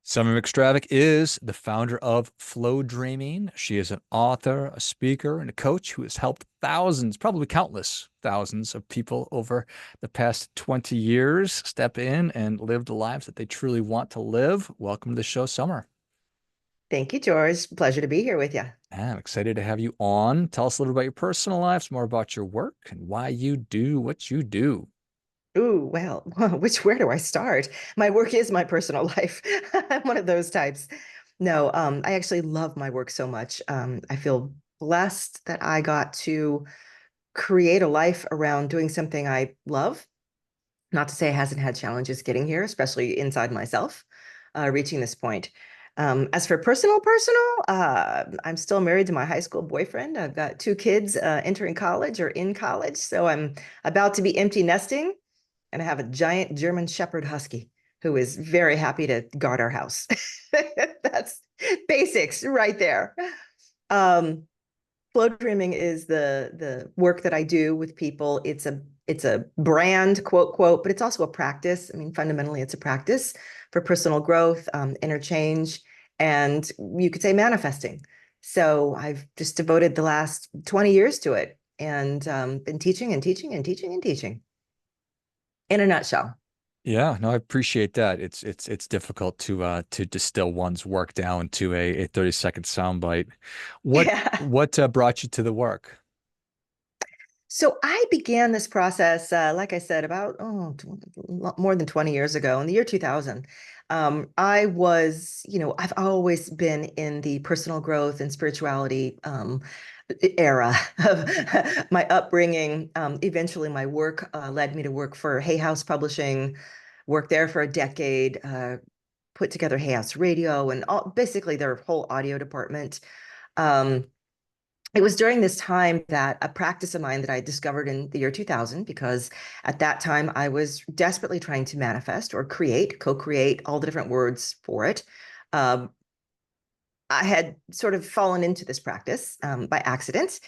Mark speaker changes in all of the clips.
Speaker 1: Summer McStravick is the founder of Flowdreaming. She is an author, a speaker, and a coach who has helped thousands, probably countless thousands of people over the past 20 years step in and live the lives that they truly want to live. Welcome to the show, Summer.
Speaker 2: Thank you, George. Pleasure to be here with you.
Speaker 1: I'm excited to have you on. Tell us a little about your personal lives, more about your work, and why you do what you do.
Speaker 2: Ooh, well, where do I start? My work is my personal life. I'm one of those types. No, I actually love my work so much. I feel blessed that I got to create a life around doing something I love. Not to say it hasn't had challenges getting here, especially inside myself, reaching this point. As for I'm still married to my high school boyfriend. I've got two kids entering college or in college, so I'm about to be empty nesting, and I have a giant German Shepherd Husky who is very happy to guard our house. That's basics right there. Um, Flow dreaming is the work that I do with people. It's a brand, quote, quote, but it's also a practice. I mean, fundamentally, it's a practice for personal growth, interchange, and you could say manifesting. So I've just devoted the last 20 years to it and been teaching and teaching and teaching and teaching in a nutshell.
Speaker 1: Yeah, no, I appreciate that. It's difficult to distill one's work down to a 30-second soundbite. What
Speaker 2: Yeah.
Speaker 1: what brought you to the work?
Speaker 2: So I began this process, like I said, about more than 20 years ago, in the year 2000. I was, I've always been in the personal growth and spirituality era of my upbringing. Eventually, my work led me to work for Hay House Publishing, worked there for a decade, put together Hay House Radio and basically their whole audio department. Um, it was during this time that a practice of mine that I discovered in the year 2000, because at that time I was desperately trying to manifest or create, co-create, all the different words for it. Um, I had sort of fallen into this practice by accident.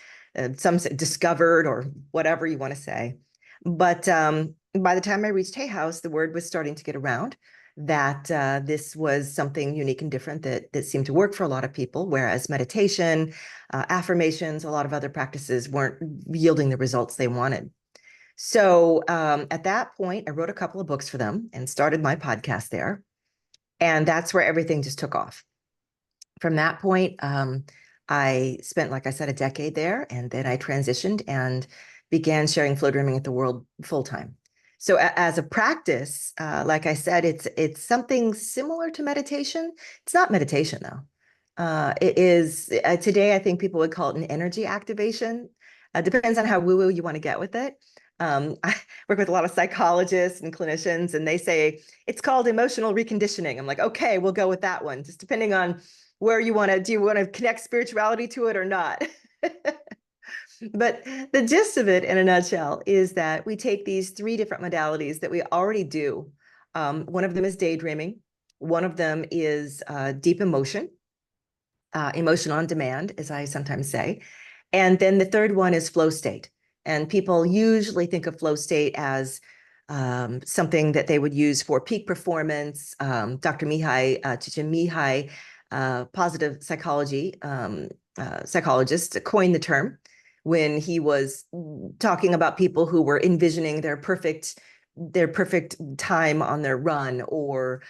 Speaker 2: Some said discovered or whatever you want to say. But by the time I reached Hay House, the word was starting to get around that this was something unique and different that seemed to work for a lot of people, whereas meditation, affirmations, a lot of other practices weren't yielding the results they wanted. So at that point, I wrote a couple of books for them and started my podcast there. And that's where everything just took off. From that point, I spent, like I said, a decade there, and then I transitioned and began sharing flow dreaming with the world full time. So as a practice, like I said, it's something similar to meditation. It's not meditation though. It is today. I think people would call it an energy activation. Depends on how woo-woo you want to get with it. I work with a lot of psychologists and clinicians, and they say it's called emotional reconditioning. I'm like, okay, we'll go with that one. Just depending on where you want to, do you want to connect spirituality to it or not? But the gist of it in a nutshell is that we take these three different modalities that we already do. One of them is daydreaming. One of them is deep emotion, emotion on demand, as I sometimes say. And then the third one is flow state. And people usually think of flow state as something that they would use for peak performance. Dr. Mihai, Csikszentmihalyi, positive psychology psychologist, coined the term when he was talking about people who were envisioning their perfect time on their run, or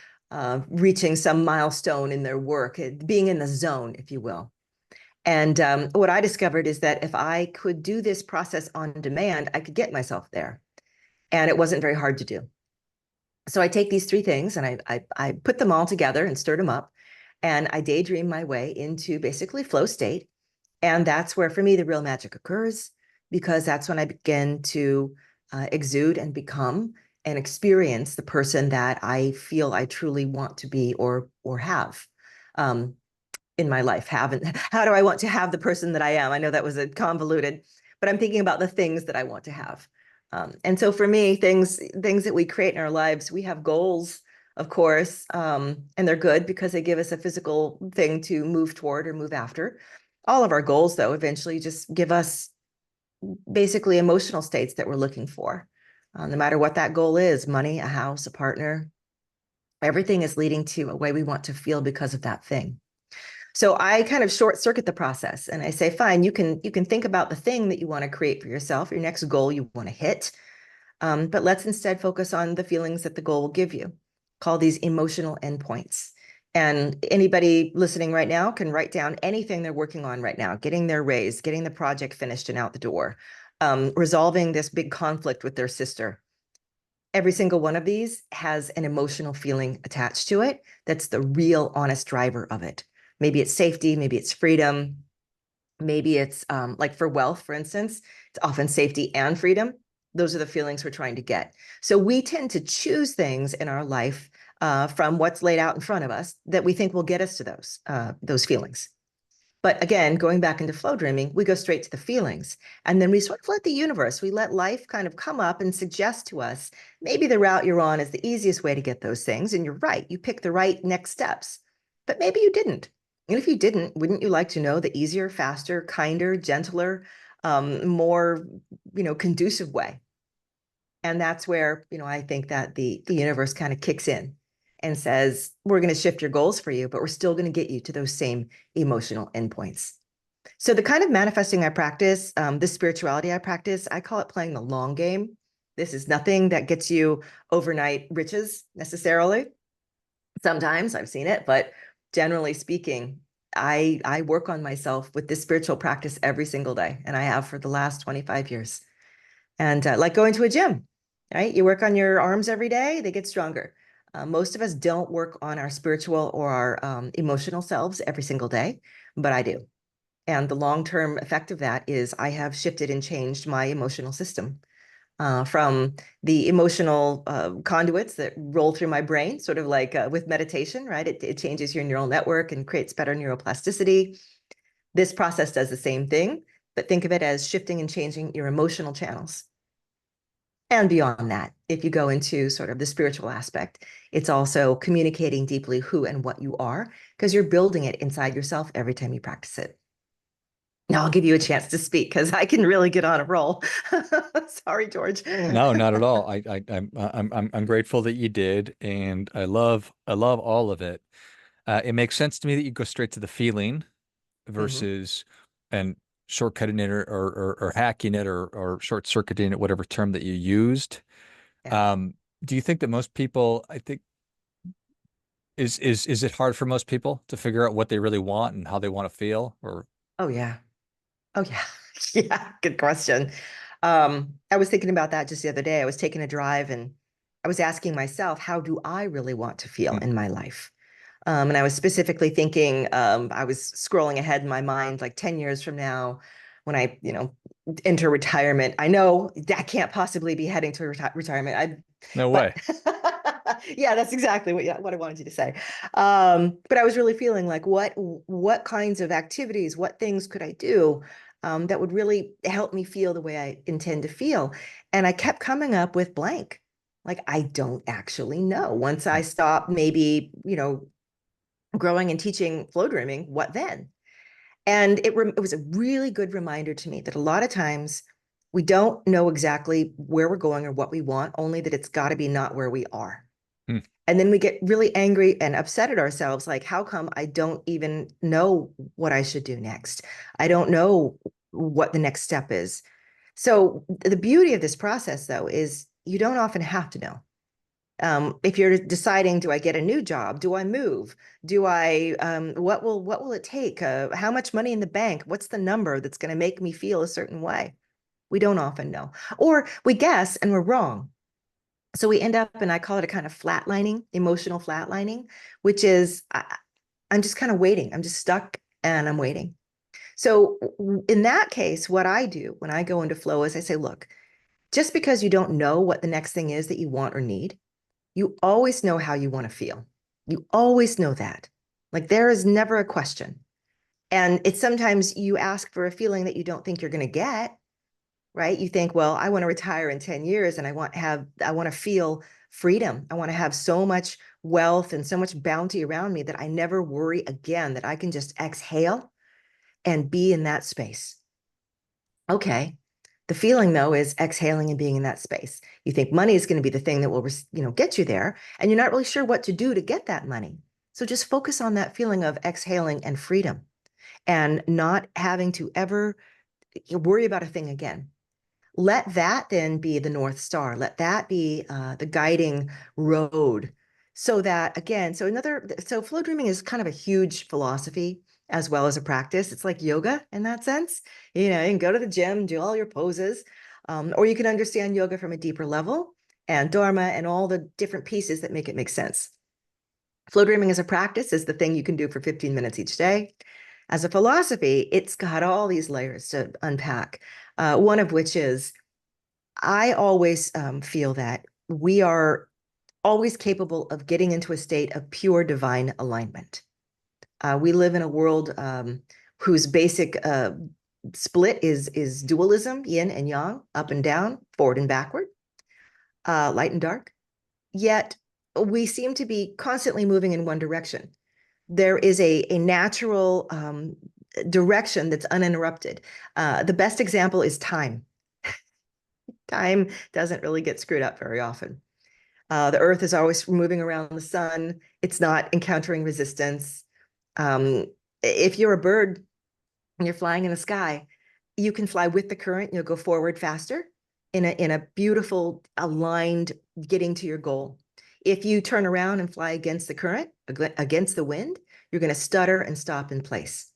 Speaker 2: reaching some milestone in their work, being in the zone, if you will. And what I discovered is that if I could do this process on demand, I could get myself there. And it wasn't very hard to do. So I take these three things and I put them all together and stirred them up. And I daydream my way into basically flow state. And that's where, for me, the real magic occurs, because that's when I begin to exude and become and experience the person that I feel I truly want to be or have. In my life. How do I want to have the person that I am? I know that was a convoluted, but I'm thinking about the things that I want to have. And so for me, things that we create in our lives, we have goals, of course, and they're good because they give us a physical thing to move toward or move after. All of our goals, though, eventually just give us basically emotional states that we're looking for, no matter what that goal is: money, a house, a partner, Everything is leading to a way we want to feel because of that thing. So I kind of short circuit the process and I say, fine, you can think about the thing that you want to create for yourself, your next goal you want to hit. But let's instead focus on the feelings that the goal will give you. Call these emotional endpoints. And anybody listening right now can write down anything they're working on right now, getting their raise, getting the project finished and out the door, resolving this big conflict with their sister. Every single one of these has an emotional feeling attached to it. That's the real honest driver of it. Maybe it's safety, maybe it's freedom, maybe it's like for wealth, for instance, it's often safety and freedom. Those are the feelings we're trying to get. So we tend to choose things in our life from what's laid out in front of us that we think will get us to those feelings. But again, going back into flow dreaming, we go straight to the feelings. And then we sort of let the universe, we let life kind of come up and suggest to us, maybe the route you're on is the easiest way to get those things. And you're right, you pick the right next steps, but maybe you didn't. And if you didn't, wouldn't you like to know the easier, faster, kinder, gentler, more, conducive way? And that's where, I think that the universe kind of kicks in and says, we're going to shift your goals for you, but we're still going to get you to those same emotional endpoints. So the kind of manifesting I practice, this spirituality I practice, I call it playing the long game. This is nothing that gets you overnight riches necessarily. Sometimes I've seen it, but generally speaking, I work on myself with this spiritual practice every single day, and I have for the last 25 years. And like going to a gym, right? You work on your arms every day, they get stronger. Most of us don't work on our spiritual or our emotional selves every single day, but I do. And the long-term effect of that is I have shifted and changed my emotional system from the emotional conduits that roll through my brain, sort of like with meditation, right? It changes your neural network and creates better neuroplasticity. This process does the same thing, but think of it as shifting and changing your emotional channels. And beyond that, if you go into sort of the spiritual aspect, it's also communicating deeply who and what you are, because you're building it inside yourself every time you practice it. Now I'll give you a chance to speak because I can really get on a roll. Sorry, George.
Speaker 1: No, not at all. I'm grateful that you did, and I love all of it. It makes sense to me that you go straight to the feeling
Speaker 2: Mhm.
Speaker 1: versus and shortcutting it or hacking it or short circuiting it, whatever term that you used.
Speaker 2: Yeah.
Speaker 1: Um, do you think that most people, I think, is it hard for most people to figure out what they really want and how they want to feel? Or
Speaker 2: Oh, yeah. Oh, yeah. Yeah. Good question. I was thinking about that just the other day. I was taking a drive and I was asking myself, how do I really want to feel
Speaker 1: Hmm.
Speaker 2: in my life? And I was specifically thinking, I was scrolling ahead in my mind, like 10 years from now, when I, enter retirement. I know that can't possibly be heading to retirement.
Speaker 1: No
Speaker 2: But
Speaker 1: way.
Speaker 2: yeah, that's exactly what, yeah, what I wanted you to say. But I was really feeling like, what kinds of activities, what things could I do that would really help me feel the way I intend to feel? And I kept coming up with blank. Like, I don't actually know. Once I stop, maybe, growing and teaching flow dreaming, what then? And it was a really good reminder to me that a lot of times we don't know exactly where we're going or what we want, only that it's got to be not where we are.
Speaker 1: Hmm.
Speaker 2: And then we get really angry and upset at ourselves, like, how come I don't even know what I should do next? I don't know what the next step is. So the beauty of this process, though, is you don't often have to know. If you're deciding, do I get a new job? Do I move? Do I, what will it take? How much money in the bank? What's the number that's going to make me feel a certain way? We don't often know. Or we guess and we're wrong. So we end up, and I call it a kind of flatlining, emotional flatlining, which is I'm just kind of waiting. I'm just stuck and I'm waiting. So in that case, what I do when I go into flow is I say, look, just because you don't know what the next thing is that you want or need, you always know how you want to feel. You always know that. Like there is never a question. And it's sometimes you ask for a feeling that you don't think you're going to get, right? You think, well, I want to retire in 10 years and I want to feel freedom. I want to have so much wealth and so much bounty around me that I never worry again, that I can just exhale and be in that space. Okay. The feeling, though, is exhaling and being in that space. You think money is going to be the thing that will, get you there, and you're not really sure what to do to get that money. So just focus on that feeling of exhaling and freedom and not having to ever worry about a thing again. Let that then be the North Star. Let that be the guiding road. So that again, so flow dreaming is kind of a huge philosophy as well as a practice. It's like yoga in that sense. You know, you can go to the gym, do all your poses, or you can understand yoga from a deeper level and Dharma and all the different pieces that make it make sense. Flow dreaming as a practice is the thing you can do for 15 minutes each day. As a philosophy, it's got all these layers to unpack. One of which is I always feel that we are always capable of getting into a state of pure divine alignment. We live in a world whose basic split is dualism, yin and yang, up and down, forward and backward, light and dark. Yet we seem to be constantly moving in one direction. There is a natural direction that's uninterrupted. The best example is time. Time doesn't really get screwed up very often. The Earth is always moving around the sun. It's not encountering resistance. If you're a bird and you're flying in the sky, you can fly with the current. You'll go forward faster in a beautiful, aligned getting to your goal. If you turn around and fly against the current, against the wind, you're going to stutter and stop in place.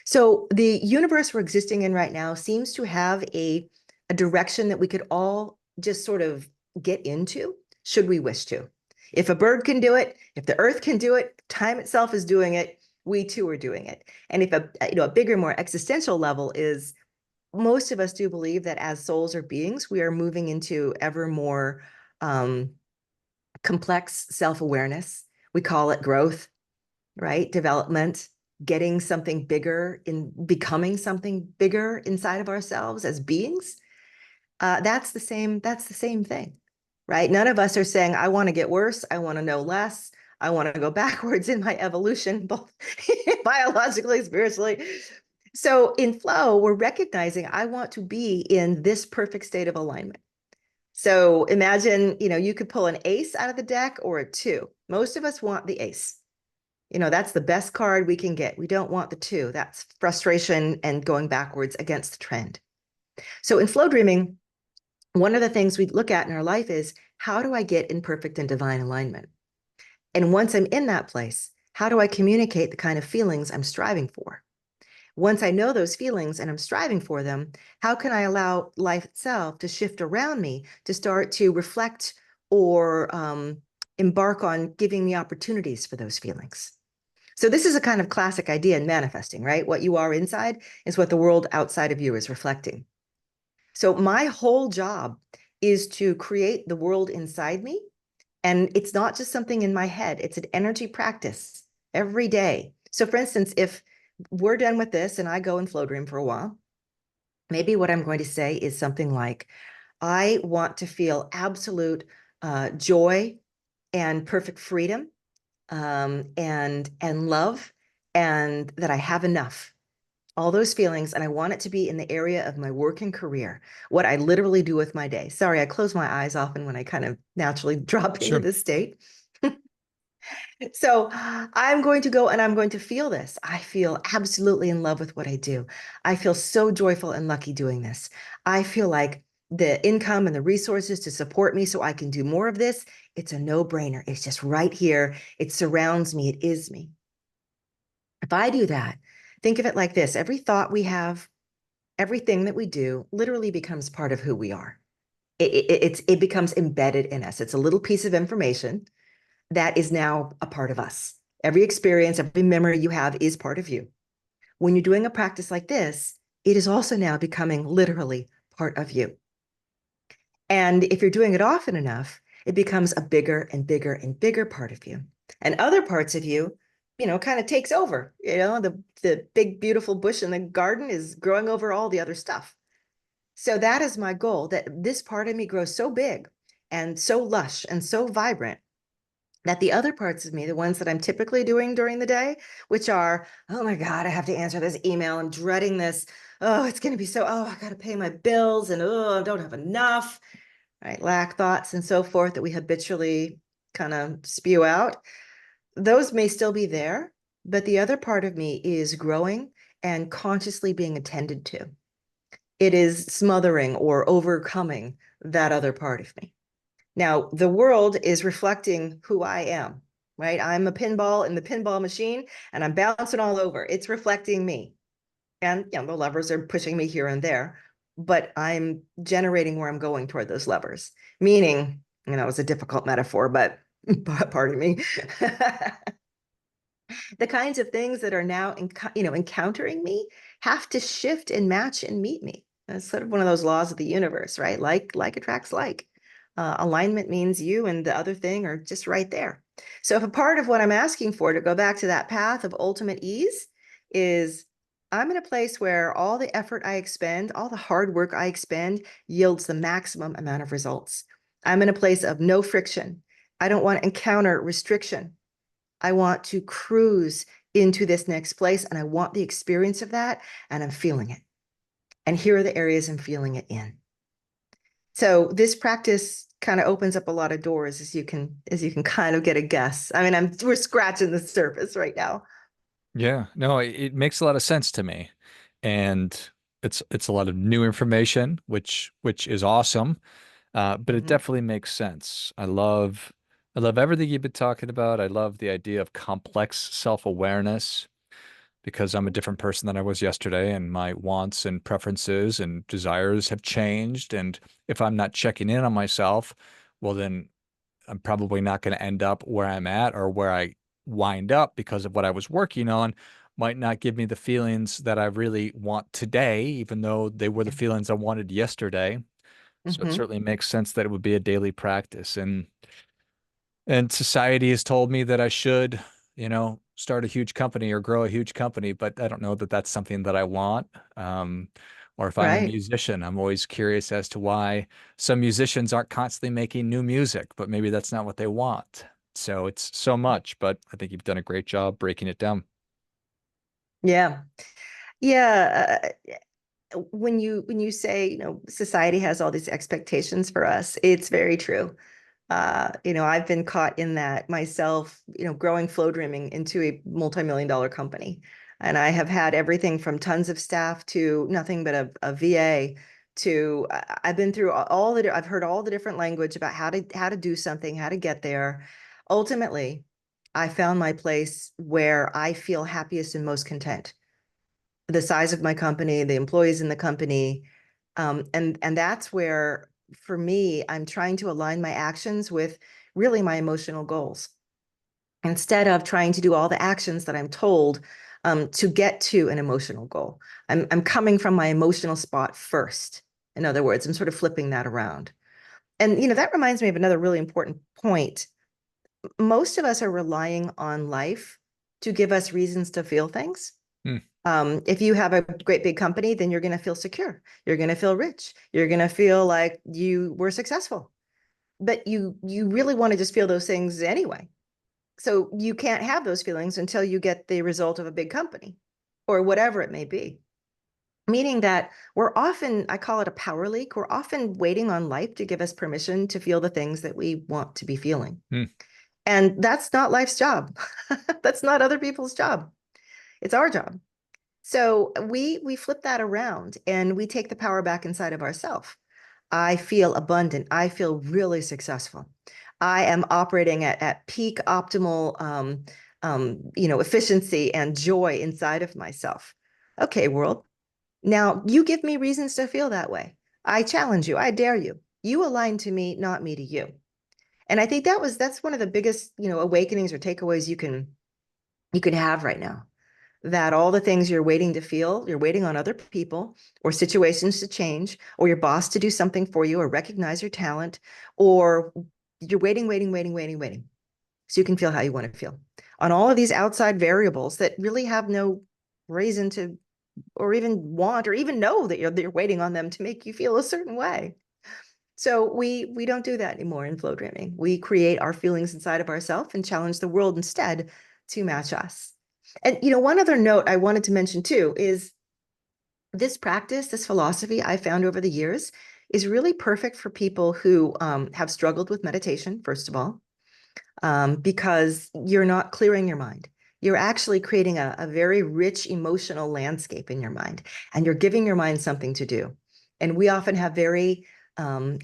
Speaker 2: So the universe we're existing in right now seems to have a direction that we could all just sort of get into, should we wish to. If a bird can do it, if the earth can do it, time itself is doing it, we too are doing it. And if a bigger, more existential level is, most of us do believe that as souls or beings, we are moving into ever more complex self-awareness. We call it growth, right? Development, getting something bigger, in becoming something bigger inside of ourselves as beings. That's the same thing, right? None of us are saying, I want to get worse, I want to know less, I want to go backwards in my evolution, both biologically, spiritually. So in flow, we're recognizing I want to be in this perfect state of alignment. So imagine, you could pull an ace out of the deck or a two. Most of us want the ace. That's the best card we can get. We don't want the two. That's frustration and going backwards against the trend. So in flow dreaming, one of the things we look at in our life is, how do I get in perfect and divine alignment? And once I'm in that place, how do I communicate the kind of feelings I'm striving for? Once I know those feelings and I'm striving for them, how can I allow life itself to shift around me to start to reflect or embark on giving me opportunities for those feelings? So this is a kind of classic idea in manifesting, right? What you are inside is what the world outside of you is reflecting. So my whole job is to create the world inside me. And it's not just something in my head, it's an energy practice every day. So for instance, if we're done with this and I go and flow dream for a while, maybe what I'm going to say is something like, I want to feel absolute joy and perfect freedom, and love, and that I have enough. All those feelings, and I want it to be in the area of my work and career, what I literally do with my day. Sorry, I close my eyes often when I kind of naturally drop into
Speaker 1: Sure.
Speaker 2: this state. So I'm going to go and I'm going to feel this. I feel absolutely in love with what I do. I feel so joyful and lucky doing this. I feel like the income and the resources to support me so I can do more of this, it's a no-brainer. It's just right here. It surrounds me. It is me. If I do that, think of it like this. Every thought we have, everything that we do literally becomes part of who we are. It becomes embedded in us. It's a little piece of information that is now a part of us. Every experience, every memory you have is part of you. When you're doing a practice like this, it is also now becoming literally part of you. And if you're doing it often enough, it becomes a bigger and bigger and bigger part of you. And other parts of you, kind of takes over. The big, beautiful bush in the garden is growing over all the other stuff. So that is my goal, that this part of me grows so big and so lush and so vibrant That the other parts of me, the ones that I'm typically doing during the day, which are, oh my God, I have to answer this email. I'm dreading this. Oh, it's going to be so, oh, I got to pay my bills and oh, I don't have enough, right? Lack thoughts and so forth that we habitually kind of spew out. Those may still be there, but the other part of me is growing and consciously being attended to. It is smothering or overcoming that other part of me. Now, the world is reflecting who I am, right? I'm a pinball in the pinball machine and I'm bouncing all over. It's reflecting me. And the levers are pushing me here and there, but I'm generating where I'm going toward those levers. Meaning, it's a difficult metaphor, but pardon me. The kinds of things that are now encountering me have to shift and match and meet me. That's sort of one of those laws of the universe, right? Like attracts like. Alignment means you and the other thing are just right there. So if a part of what I'm asking for, to go back to that path of ultimate ease, is I'm in a place where all the effort I expend, all the hard work I expend yields the maximum amount of results. I'm in a place of no friction. I don't want to encounter restriction. I want to cruise into this next place and I want the experience of that and I'm feeling it. And here are the areas I'm feeling it in. So this practice kind of opens up a lot of doors, as you can kind of get a guess. I mean, we're scratching the surface right now.
Speaker 1: Yeah, no, it makes a lot of sense to me. And it's a lot of new information, which is awesome. But it
Speaker 2: Mhm.
Speaker 1: definitely makes sense. I love everything you've been talking about. I love the idea of complex self-awareness because I'm a different person than I was yesterday, and my wants and preferences and desires have changed. And if I'm not checking in on myself, well, then I'm probably not going to end up where I'm at, or where I wind up because of what I was working on might not give me the feelings that I really want today, even though they were the feelings I wanted yesterday. So it
Speaker 2: Mhm.
Speaker 1: certainly makes sense that it would be a daily practice. And society has told me that I should, start a huge company or grow a huge company, but I don't know that that's something that I want. Um, or if I'm a
Speaker 2: Right.
Speaker 1: musician, I'm always curious as to why some musicians aren't constantly making new music, but maybe that's not what they want. So it's so much, but I think you've done a great job breaking it down.
Speaker 2: Yeah. Yeah. When you say, society has all these expectations for us, it's very true. I've been caught in that myself, growing Flowdreaming into a multi-million dollar company. And I have had everything from tons of staff to nothing but a VA to I've been through I've heard all the different language about how to do something, how to get there. Ultimately, I found my place where I feel happiest and most content. The size of my company, the employees in the company, and that's where, for me, I'm trying to align my actions with really my emotional goals instead of trying to do all the actions that I'm told to get to an emotional goal. I'm coming from my emotional spot first. In other words, I'm sort of flipping that around. And that reminds me of another really important point. Most of us are relying on life to give us reasons to feel things.
Speaker 1: Hmm.
Speaker 2: If you have a great big company, then you're going to feel secure. You're going to feel rich. You're going to feel like you were successful. But you really want to just feel those things anyway. So you can't have those feelings until you get the result of a big company or whatever it may be. Meaning that we're often, I call it a power leak. We're often waiting on life to give us permission to feel the things that we want to be feeling.
Speaker 1: Hmm.
Speaker 2: And that's not life's job. That's not other people's job. It's our job. So we flip that around and we take the power back inside of ourselves. I feel abundant. I feel really successful. I am operating at peak optimal efficiency and joy inside of myself. Okay, world. Now you give me reasons to feel that way. I challenge you. I dare you. You align to me, not me to you. And I think that's one of the biggest, awakenings or takeaways you can have right now, that all the things you're waiting to feel, you're waiting on other people or situations to change, or your boss to do something for you, or recognize your talent, or you're waiting, waiting, waiting, waiting, waiting, so you can feel how you want to feel on all of these outside variables that really have no reason to, or even want, or even know that you're waiting on them to make you feel a certain way. So we don't do that anymore in flow dreaming. We create our feelings inside of ourselves and challenge the world instead to match us. And one other note I wanted to mention too is this practice, this philosophy I found over the years is really perfect for people who have struggled with meditation, first of all, because you're not clearing your mind. You're actually creating a very rich emotional landscape in your mind, and you're giving your mind something to do. And we often have very, um,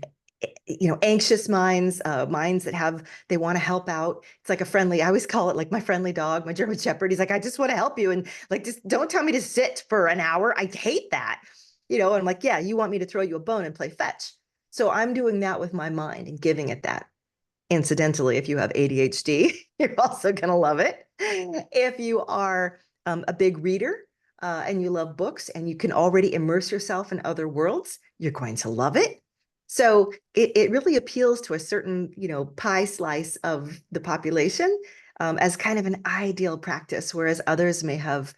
Speaker 2: anxious minds, minds that they want to help out. It's like a friendly, I always call it like my friendly dog, my German Shepherd. He's like, I just want to help you. And like, just don't tell me to sit for an hour. I hate that. And I'm like, yeah, you want me to throw you a bone and play fetch. So I'm doing that with my mind and giving it that. Incidentally, if you have ADHD, you're also going to love it. If you are a big reader and you love books and you can already immerse yourself in other worlds, you're going to love it. So it really appeals to a certain, pie slice of the population as kind of an ideal practice, whereas others may have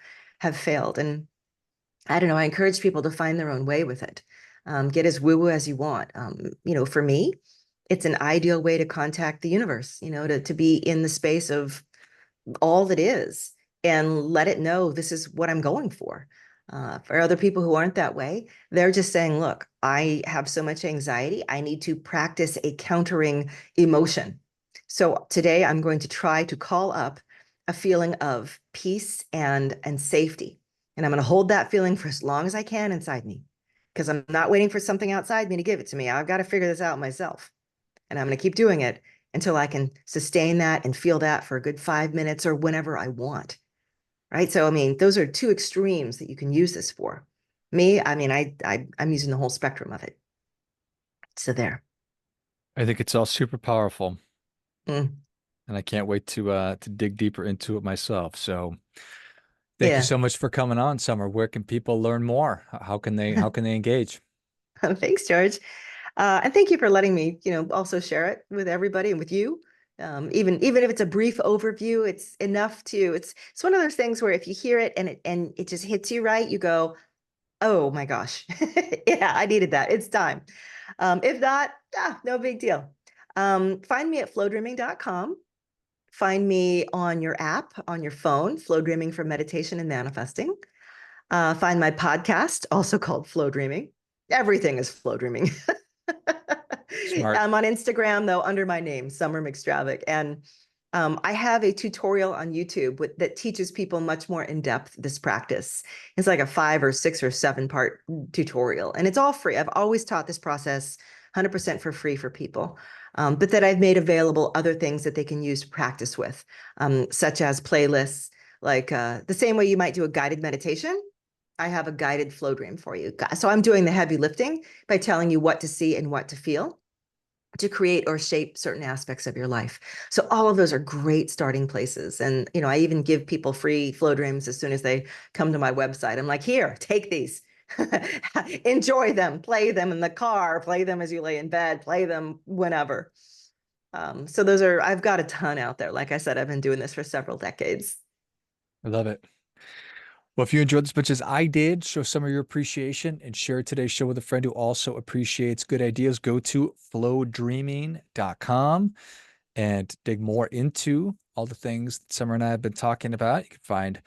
Speaker 2: failed. And I don't know, I encourage people to find their own way with it. Get as woo-woo as you want. For me, it's an ideal way to contact the universe, to be in the space of all that is and let it know this is what I'm going for. For other people who aren't that way, they're just saying, look, I have so much anxiety. I need to practice a countering emotion. So today I'm going to try to call up a feeling of peace and safety. And I'm going to hold that feeling for as long as I can inside me because I'm not waiting for something outside me to give it to me. I've got to figure this out myself. And I'm going to keep doing it until I can sustain that and feel that for a good 5 minutes or whenever I want. Right. So, I mean, those are two extremes that you can use this for. Me, I mean, I'm using the whole spectrum of it. So there.
Speaker 1: I think it's all super powerful,
Speaker 2: Mm,
Speaker 1: and I can't wait to dig deeper into it myself. So thank you
Speaker 2: yeah.
Speaker 1: so much for coming on, Summer. Where can people learn more? How can they engage?
Speaker 2: Thanks, George. And thank you for letting me, also share it with everybody and with you. Even if it's a brief overview, it's enough to, it's one of those things where if you hear it and it just hits you right, you go, oh my gosh. Yeah, I needed that. It's time. If not, no big deal. Find me at flowdreaming.com. Find me on your app, on your phone, Flow Dreaming for Meditation and Manifesting. Find my podcast, also called Flow Dreaming. Everything is Flow Dreaming.
Speaker 1: Smart.
Speaker 2: I'm on Instagram, though, under my name, Summer McStravick. And I have a tutorial on YouTube that teaches people much more in depth this practice. It's like a 5 or 6 or 7 part tutorial, and it's all free. I've always taught this process 100% for free for people, but that I've made available other things that they can use to practice with, such as playlists, like the same way you might do a guided meditation. I have a guided flow dream for you. So I'm doing the heavy lifting by telling you what to see and what to feel to create or shape certain aspects of your life. So all of those are great starting places. And, I even give people free flow dreams as soon as they come to my website. I'm like, here, take these. Enjoy them, play them in the car, play them as you lay in bed, play them whenever. So I've got a ton out there. Like I said, I've been doing this for several decades.
Speaker 1: I love it. Well, if you enjoyed this much as I did, show some of your appreciation and share today's show with a friend who also appreciates good ideas. Go to flowdreaming.com and dig more into all the things that Summer and I have been talking about. You can find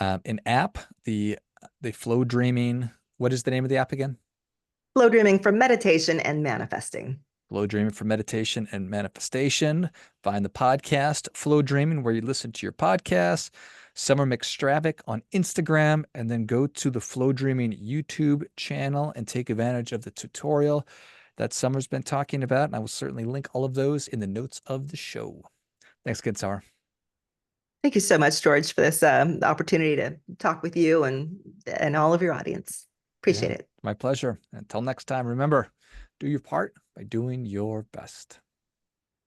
Speaker 1: an app, the Flow Dreaming. What is the name of the app again?
Speaker 2: Flow dreaming for meditation and manifesting.
Speaker 1: Flow Dreaming for meditation and manifestation. Find the podcast Flow Dreaming where you listen to your podcast. Summer McStravick on Instagram, and then go to the Flow Dreaming YouTube channel and take advantage of the tutorial that Summer's been talking about. And I will certainly link all of those in the notes of the show. Thanks again, Summer.
Speaker 2: Thank you so much, George, for this opportunity to talk with you and all of your audience.
Speaker 1: Yeah,
Speaker 2: Appreciate it.
Speaker 1: my pleasure. Until next time, remember, do your part by doing your best.